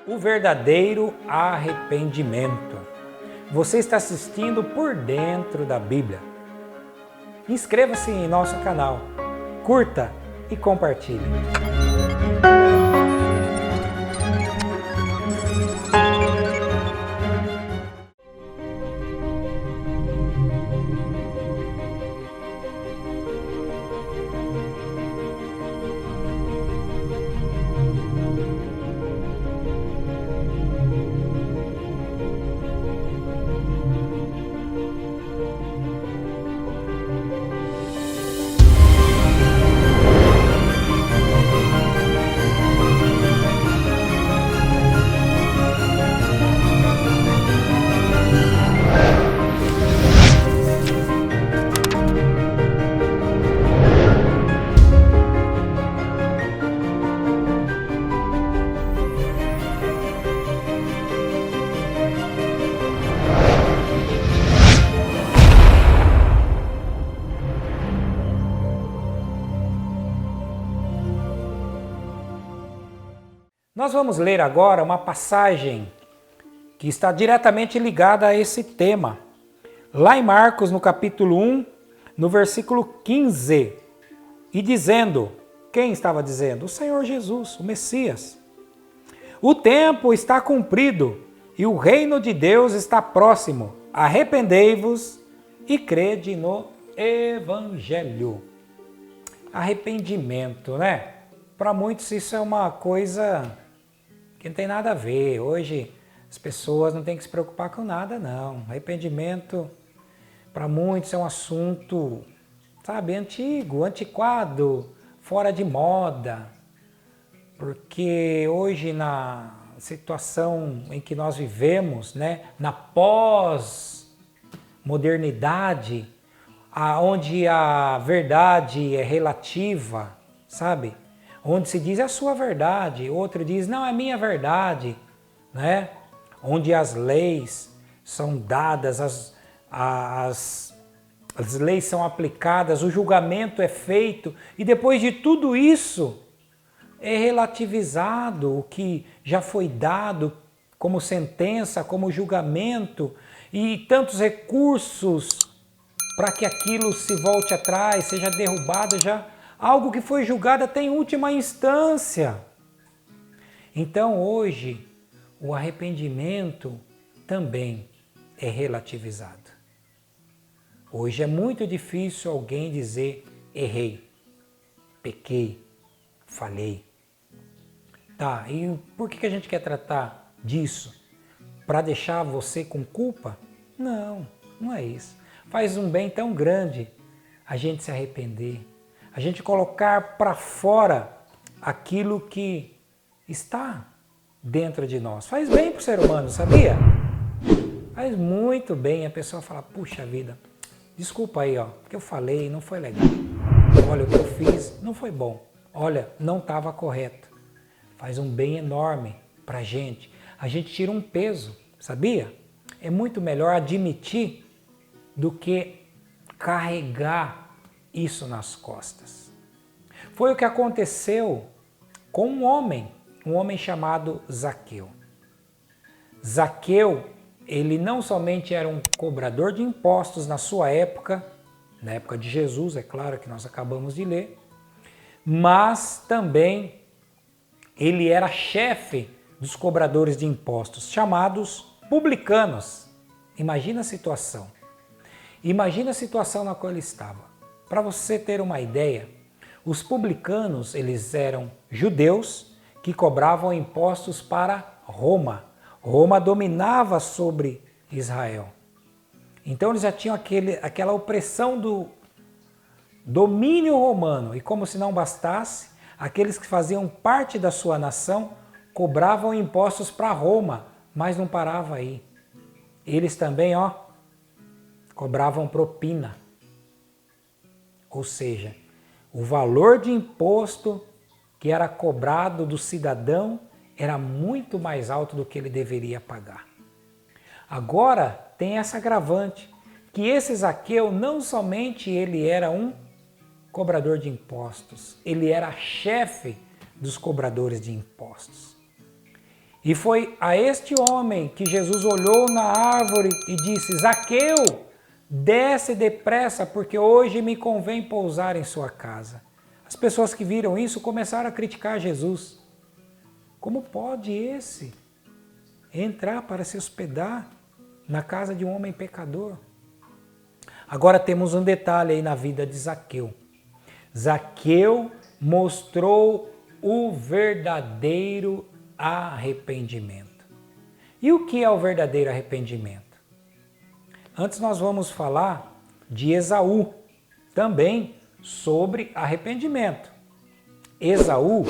o verdadeiro arrependimento. Você está assistindo Por Dentro da Bíblia. Inscreva-se em nosso canal, curta e compartilhe. Nós vamos ler agora uma passagem que está diretamente ligada a esse tema. Lá em Marcos, no capítulo 1, no versículo 15, e dizendo, quem estava dizendo? O Senhor Jesus, o Messias. O tempo está cumprido e o reino de Deus está próximo. Arrependei-vos e crede no Evangelho. Arrependimento, né? Para muitos isso é uma coisa que não tem nada a ver. Hoje as pessoas não têm que se preocupar com nada, não. Arrependimento, para muitos, é um assunto, sabe, antigo, antiquado, fora de moda. Porque hoje, na situação em que nós vivemos, né, na pós-modernidade, onde a verdade é relativa, sabe? Onde se diz é a sua verdade, outro diz não, é minha verdade, né? Onde as leis são dadas, as leis são aplicadas, o julgamento é feito e depois de tudo isso é relativizado o que já foi dado como sentença, como julgamento e tantos recursos para que aquilo se volte atrás, seja derrubado já. Algo que foi julgado até em última instância. Então hoje o arrependimento também é relativizado. Hoje é muito difícil alguém dizer errei, pequei, falhei. Tá, e por que a gente quer tratar disso? Para deixar você com culpa? Não, não é isso. Faz um bem tão grande a gente se arrepender. A gente colocar para fora aquilo que está dentro de nós. Faz bem para o ser humano, sabia? Faz muito bem a pessoa falar, puxa vida, desculpa aí, ó, porque eu falei, não foi legal. Olha, o que eu fiz não foi bom. Olha, não estava correto. Faz um bem enorme para a gente. A gente tira um peso, sabia? É muito melhor admitir do que carregar isso nas costas. Foi o que aconteceu com um homem chamado Zaqueu. Zaqueu, ele não somente era um cobrador de impostos na sua época, na época de Jesus, é claro que nós acabamos de ler, mas também ele era chefe dos cobradores de impostos, chamados publicanos. Imagina a situação. Imagina a situação na qual ele estava. Para você ter uma ideia, os publicanos, eles eram judeus que cobravam impostos para Roma. Roma dominava sobre Israel. Então eles já tinham aquela opressão do domínio romano. E como se não bastasse, aqueles que faziam parte da sua nação cobravam impostos para Roma, mas não parava aí. Eles também, cobravam propina. Ou seja, o valor de imposto que era cobrado do cidadão era muito mais alto do que ele deveria pagar. Agora tem essa agravante, que esse Zaqueu não somente ele era um cobrador de impostos, ele era chefe dos cobradores de impostos. E foi a este homem que Jesus olhou na árvore e disse: Zaqueu, desce depressa, porque hoje me convém pousar em sua casa. As pessoas que viram isso começaram a criticar Jesus. Como pode esse entrar para se hospedar na casa de um homem pecador? Agora temos um detalhe aí na vida de Zaqueu. Zaqueu mostrou o verdadeiro arrependimento. E o que é o verdadeiro arrependimento? Antes nós vamos falar de Esaú, também sobre arrependimento. Esaú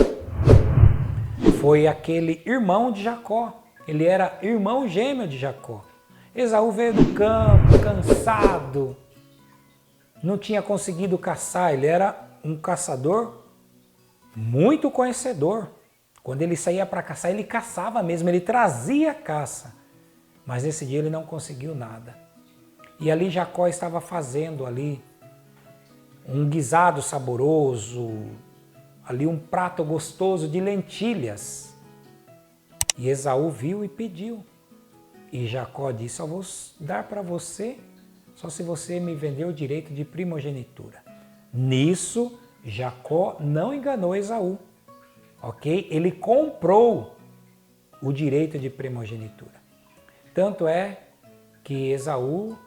foi aquele irmão de Jacó. Ele era irmão gêmeo de Jacó. Esaú veio do campo, cansado, não tinha conseguido caçar. Ele era um caçador muito conhecedor. Quando ele saía para caçar, ele caçava mesmo, ele trazia caça. Mas nesse dia ele não conseguiu nada. E ali Jacó estava fazendo ali um guisado saboroso, ali um prato gostoso de lentilhas. E Esaú viu e pediu. E Jacó disse: eu vou dar para você só se você me vender o direito de primogenitura. Nisso, Jacó não enganou Esaú. Ok? Ele comprou o direito de primogenitura. Tanto é que Esaú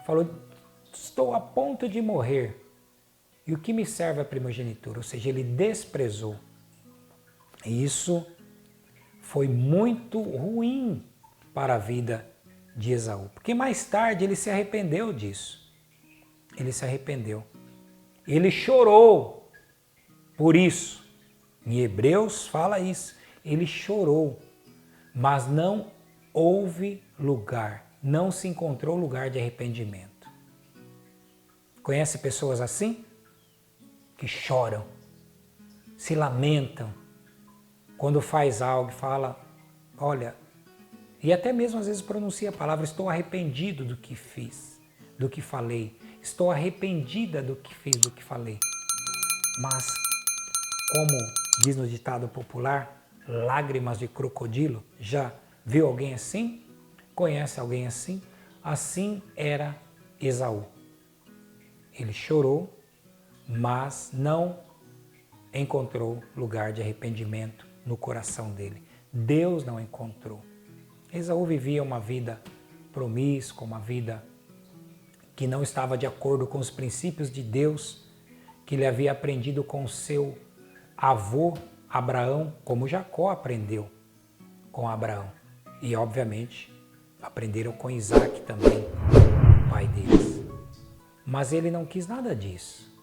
falou: estou a ponto de morrer. E o que me serve a primogenitura? Ou seja, ele desprezou. E isso foi muito ruim para a vida de Esaú. Porque mais tarde ele se arrependeu disso. Ele se arrependeu. Ele chorou por isso. Em Hebreus fala isso. Ele chorou, mas não houve lugar, não se encontrou lugar de arrependimento. Conhece pessoas assim? Que choram, se lamentam, quando faz algo, fala, olha, e até mesmo às vezes pronuncia a palavra: estou arrependido do que fiz, do que falei, estou arrependida do que fiz, do que falei. Mas, como diz no ditado popular, lágrimas de crocodilo. Já viu alguém assim? Conhece alguém assim? Assim era Esaú. Ele chorou, mas não encontrou lugar de arrependimento no coração dele. Deus não encontrou. Esaú vivia uma vida promíscua, uma vida que não estava de acordo com os princípios de Deus, que ele havia aprendido com seu avô Abraão, como Jacó aprendeu com Abraão. E, obviamente, aprenderam com Isaac também, pai deles. Mas ele não quis nada disso.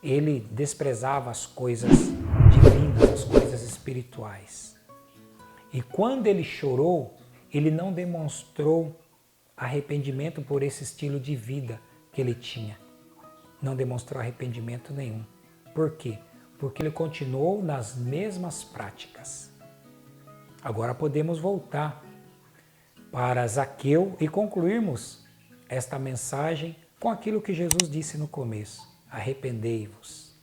Ele desprezava as coisas divinas, as coisas espirituais. E quando ele chorou, ele não demonstrou arrependimento por esse estilo de vida que ele tinha. Não demonstrou arrependimento nenhum. Por quê? Porque ele continuou nas mesmas práticas. Agora podemos voltar para Zaqueu e concluirmos esta mensagem com aquilo que Jesus disse no começo: arrependei-vos.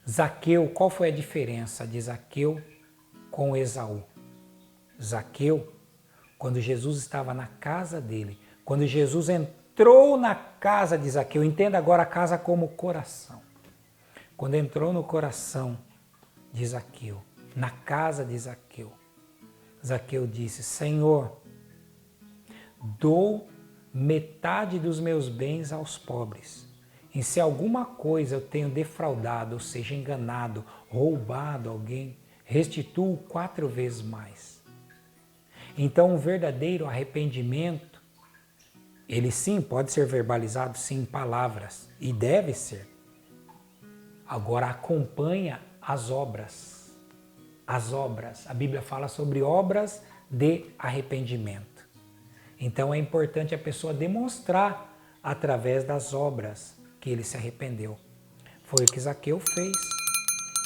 Zaqueu, qual foi a diferença de Zaqueu com Esaú? Zaqueu, quando Jesus estava na casa dele, quando Jesus entrou na casa de Zaqueu, entenda agora a casa como coração. Quando entrou no coração de Zaqueu, na casa de Zaqueu, Zaqueu disse: Senhor, dou metade dos meus bens aos pobres. E se alguma coisa eu tenho defraudado, ou seja, enganado, roubado alguém, restituo 4 vezes mais. Então, um verdadeiro arrependimento, ele sim pode ser verbalizado, sim, em palavras, e deve ser. Agora, acompanha as obras. As obras. A Bíblia fala sobre obras de arrependimento. Então, é importante a pessoa demonstrar através das obras que ele se arrependeu. Foi o que Zaqueu fez.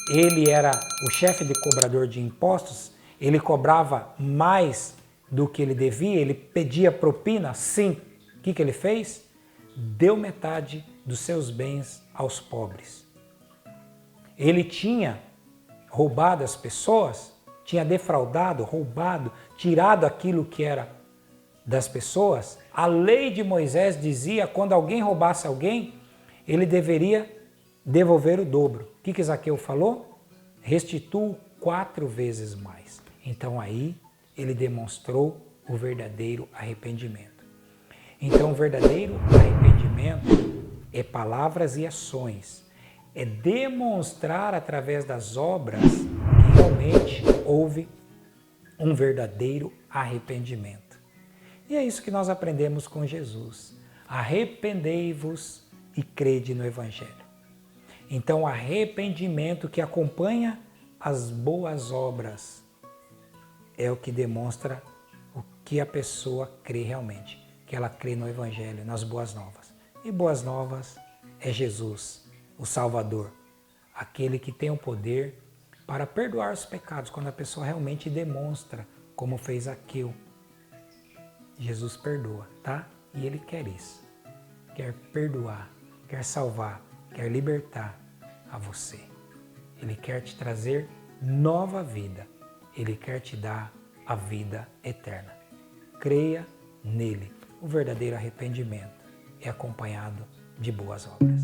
Ele era o chefe de cobrador de impostos, ele cobrava mais do que ele devia, ele pedia propina, sim. O que ele fez? Deu metade dos seus bens aos pobres. Ele tinha roubado as pessoas? tinha defraudado, roubado, tirado aquilo que era das pessoas, a lei de Moisés dizia que quando alguém roubasse alguém, ele deveria devolver o dobro. O que Zaqueu falou? Restituo 4 vezes mais. Então aí ele demonstrou o verdadeiro arrependimento. Então o verdadeiro arrependimento é palavras e ações. É demonstrar através das obras que realmente houve um verdadeiro arrependimento. E é isso que nós aprendemos com Jesus. Arrependei-vos e crede no Evangelho. Então, o arrependimento que acompanha as boas obras é o que demonstra o que a pessoa crê realmente, que ela crê no Evangelho, nas boas novas. E boas novas é Jesus, o Salvador, aquele que tem o poder para perdoar os pecados, quando a pessoa realmente demonstra, como fez Zaqueu. Jesus perdoa, tá? E Ele quer isso. Quer perdoar, quer salvar, quer libertar a você. Ele quer te trazer nova vida. Ele quer te dar a vida eterna. Creia nele. O verdadeiro arrependimento é acompanhado de boas obras.